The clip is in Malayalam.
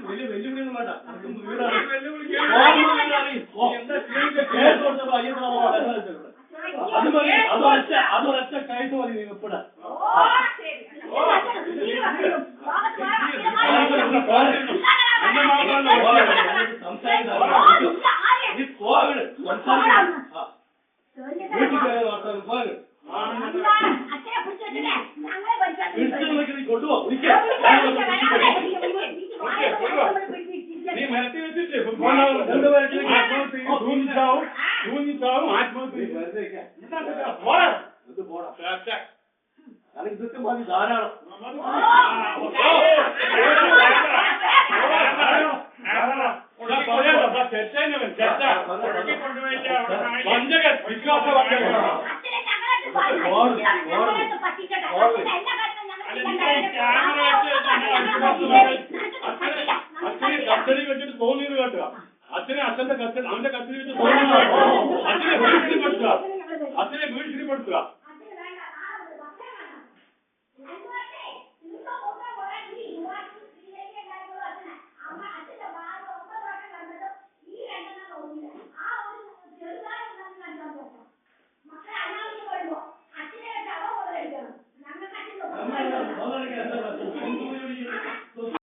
വലിയ വെല്ലുവിളിയൊന്നും വേണ്ട. അത് മതി. അതൊരൊറ്റ കയറ്റ് മതി നിങ്ങൾ ഇപ്പിടാൻ. നീ മരത്തി വെച്ചിട്ട് ഇതൊക്കെ മതി ധാരാളം. കസ്റ്റഡി വെച്ചിട്ട് തോന്നിയത് കേട്ടോ. അച്ഛന്റെ കസ്റ്റഡി അവന്റെ കസ്റ്റഡി വെച്ച് അച്ഛനെ ഭീഷണിപ്പെടുത്തുക.